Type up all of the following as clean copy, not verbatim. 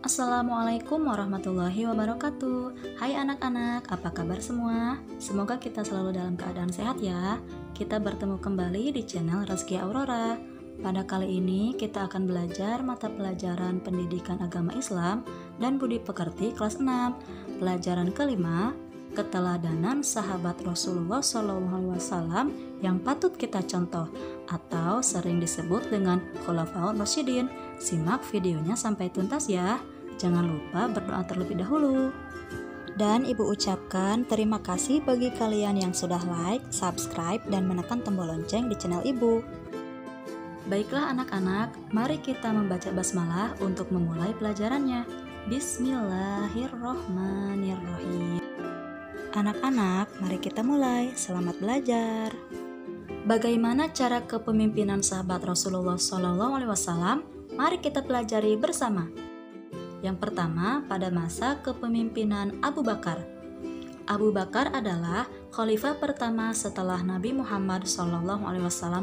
Assalamualaikum warahmatullahi wabarakatuh. Hai anak-anak, apa kabar semua? Semoga kita selalu dalam keadaan sehat ya. Kita bertemu kembali di channel Rezeki Aurora. Pada kali ini kita akan belajar mata pelajaran Pendidikan Agama Islam dan Budi Pekerti kelas 6. Pelajaran kelima, keteladanan sahabat Rasulullah SAW yang patut kita contoh atau sering disebut dengan Khulafaur Rasyidin. Simak videonya sampai tuntas ya. Jangan lupa berdoa terlebih dahulu. Dan Ibu ucapkan terima kasih bagi kalian yang sudah like, subscribe, dan menekan tombol lonceng di channel Ibu. Baiklah anak-anak, mari kita membaca basmalah untuk memulai pelajarannya. Bismillahirrohmanirrohim. Anak-anak, mari kita mulai. Selamat belajar. Bagaimana cara kepemimpinan sahabat Rasulullah SAW? Mari kita pelajari bersama. Yang pertama, pada masa kepemimpinan Abu Bakar. Abu Bakar adalah khalifah pertama setelah Nabi Muhammad SAW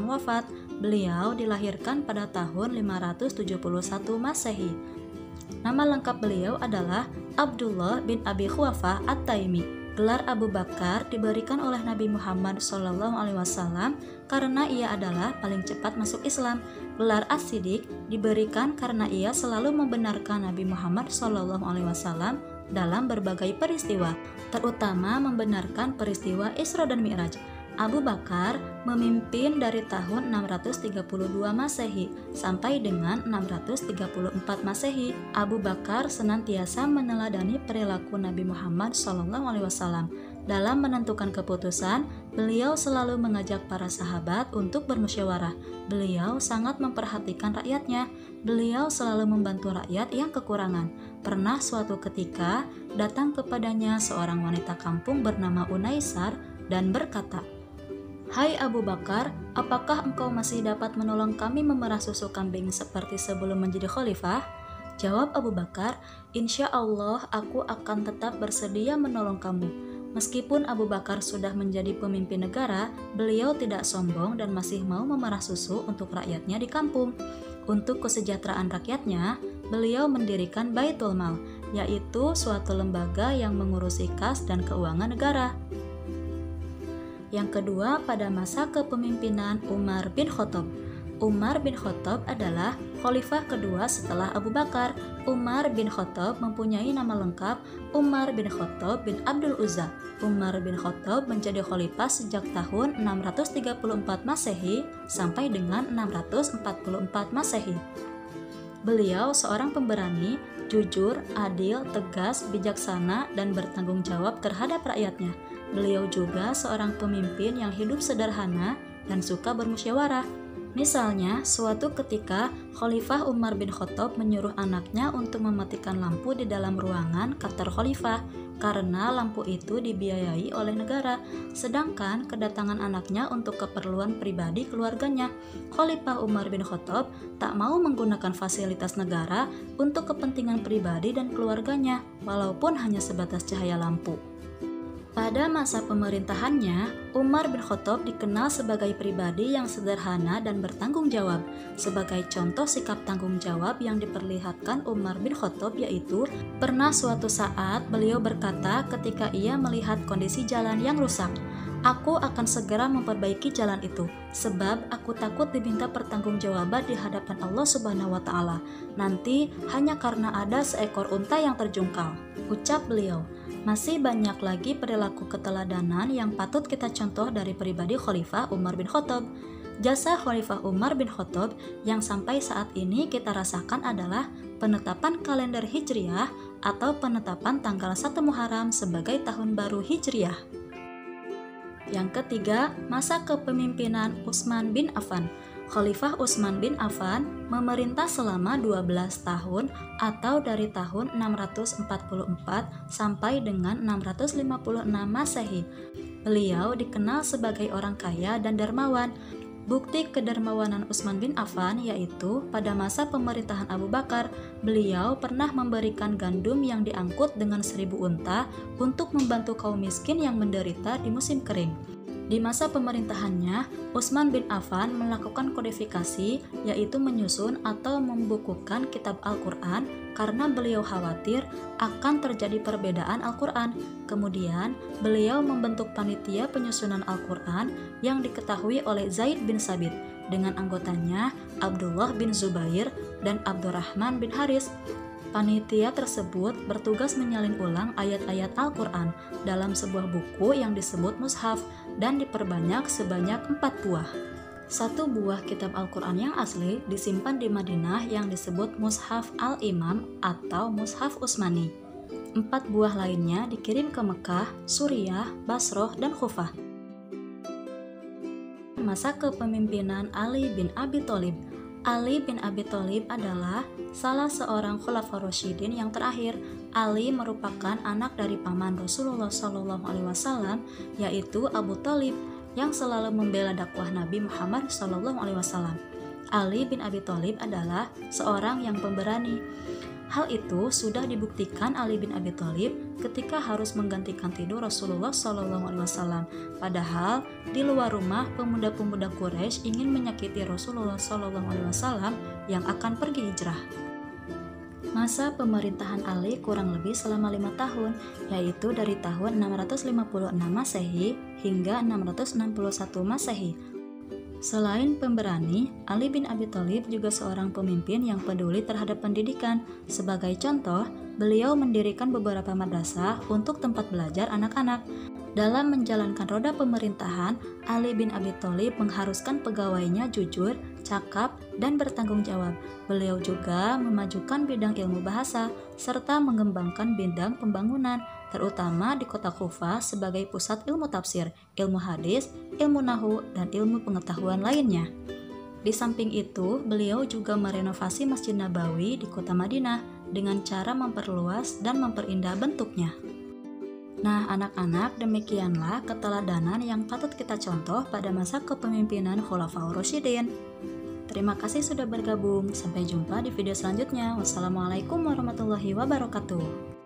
wafat. Beliau dilahirkan pada tahun 571 Masehi. Nama lengkap beliau adalah Abdullah bin Abi Quhafah At-Taimi. Gelar Abu Bakar diberikan oleh Nabi Muhammad SAW karena ia adalah paling cepat masuk Islam. Gelar As-Siddiq diberikan karena ia selalu membenarkan Nabi Muhammad SAW dalam berbagai peristiwa, terutama membenarkan peristiwa Isra dan Mi'raj. Abu Bakar memimpin dari tahun 632 Masehi sampai dengan 634 Masehi. Abu Bakar senantiasa meneladani perilaku Nabi Muhammad SAW. Dalam menentukan keputusan, beliau selalu mengajak para sahabat untuk bermusyawarah. Beliau sangat memperhatikan rakyatnya. Beliau selalu membantu rakyat yang kekurangan. Pernah suatu ketika datang kepadanya seorang wanita kampung bernama Unaisar dan berkata, "Hai Abu Bakar, apakah engkau masih dapat menolong kami memerah susu kambing seperti sebelum menjadi khalifah?" Jawab Abu Bakar, "Insya Allah aku akan tetap bersedia menolong kamu." Meskipun Abu Bakar sudah menjadi pemimpin negara, beliau tidak sombong dan masih mau memerah susu untuk rakyatnya di kampung. Untuk kesejahteraan rakyatnya, beliau mendirikan Baitul Mal, yaitu suatu lembaga yang mengurusi kas dan keuangan negara. Yang kedua, pada masa kepemimpinan Umar bin Khattab. Umar bin Khattab adalah khalifah kedua setelah Abu Bakar. Umar bin Khattab mempunyai nama lengkap Umar bin Khattab bin Abdul Uzza. Umar bin Khattab menjadi khalifah sejak tahun 634 Masehi sampai dengan 644 Masehi. Beliau seorang pemberani, jujur, adil, tegas, bijaksana, dan bertanggung jawab terhadap rakyatnya. Beliau juga seorang pemimpin yang hidup sederhana dan suka bermusyawarah. Misalnya, suatu ketika Khalifah Umar bin Khattab menyuruh anaknya untuk mematikan lampu di dalam ruangan kantor khalifah karena lampu itu dibiayai oleh negara, sedangkan kedatangan anaknya untuk keperluan pribadi keluarganya. Khalifah Umar bin Khattab tak mau menggunakan fasilitas negara untuk kepentingan pribadi dan keluarganya, walaupun hanya sebatas cahaya lampu. Pada masa pemerintahannya, Umar bin Khattab dikenal sebagai pribadi yang sederhana dan bertanggung jawab. Sebagai contoh sikap tanggung jawab yang diperlihatkan Umar bin Khattab yaitu, pernah suatu saat beliau berkata ketika ia melihat kondisi jalan yang rusak, "Aku akan segera memperbaiki jalan itu, sebab aku takut diminta pertanggungjawaban di hadapan Allah Subhanahu wa Ta'ala. Nanti hanya karena ada seekor unta yang terjungkal." Ucap beliau. Masih banyak lagi perilaku keteladanan yang patut kita contoh dari pribadi Khalifah Umar bin Khattab. Jasa Khalifah Umar bin Khattab yang sampai saat ini kita rasakan adalah penetapan kalender Hijriah atau penetapan tanggal 1 Muharram sebagai tahun baru Hijriah. Yang ketiga, masa kepemimpinan Utsman bin Affan. Khalifah Utsman bin Affan memerintah selama 12 tahun atau dari tahun 644 sampai dengan 656 Masehi. Beliau dikenal sebagai orang kaya dan dermawan. Bukti kedermawanan Utsman bin Affan yaitu pada masa pemerintahan Abu Bakar, beliau pernah memberikan gandum yang diangkut dengan 1000 unta untuk membantu kaum miskin yang menderita di musim kering. Di masa pemerintahannya, Utsman bin Affan melakukan kodifikasi, yaitu menyusun atau membukukan kitab Al-Quran karena beliau khawatir akan terjadi perbedaan Al-Quran. Kemudian, beliau membentuk panitia penyusunan Al-Quran yang diketahui oleh Zaid bin Sabit dengan anggotanya Abdullah bin Zubair dan Abdurrahman bin Haris. Panitia tersebut bertugas menyalin ulang ayat-ayat Al-Quran dalam sebuah buku yang disebut mushaf dan diperbanyak sebanyak 4 buah. Satu buah kitab Al-Quran yang asli disimpan di Madinah yang disebut Mushaf Al-Imam atau Mushaf Utsmani. 4 buah lainnya dikirim ke Mekah, Suriah, Basroh, dan Kufah. Masa kepemimpinan Ali bin Abi Thalib. Ali bin Abi Thalib adalah salah seorang Khulafaur Rasyidin yang terakhir. Ali merupakan anak dari paman Rasulullah SAW, yaitu Abu Thalib, yang selalu membela dakwah Nabi Muhammad SAW. Ali bin Abi Thalib adalah seorang yang pemberani. Hal itu sudah dibuktikan Ali bin Abi Thalib ketika harus menggantikan tidur Rasulullah SAW. Padahal di luar rumah pemuda-pemuda Quraisy ingin menyakiti Rasulullah SAW yang akan pergi hijrah. Masa pemerintahan Ali kurang lebih selama 5 tahun, yaitu dari tahun 656 Masehi hingga 661 Masehi. Selain pemberani, Ali bin Abi Thalib juga seorang pemimpin yang peduli terhadap pendidikan. Sebagai contoh, beliau mendirikan beberapa madrasah untuk tempat belajar anak-anak. Dalam menjalankan roda pemerintahan, Ali bin Abi Thalib mengharuskan pegawainya jujur, cakap, dan bertanggung jawab. Beliau juga memajukan bidang ilmu bahasa, serta mengembangkan bidang pembangunan, terutama di kota Kufah sebagai pusat ilmu tafsir, ilmu hadis, ilmu nahwu, dan ilmu pengetahuan lainnya. Di samping itu, beliau juga merenovasi Masjid Nabawi di kota Madinah dengan cara memperluas dan memperindah bentuknya. Nah, anak-anak, demikianlah keteladanan yang patut kita contoh pada masa kepemimpinan Khulafaur Rasyidin. Terima kasih sudah bergabung. Sampai jumpa di video selanjutnya. Wassalamualaikum warahmatullahi wabarakatuh.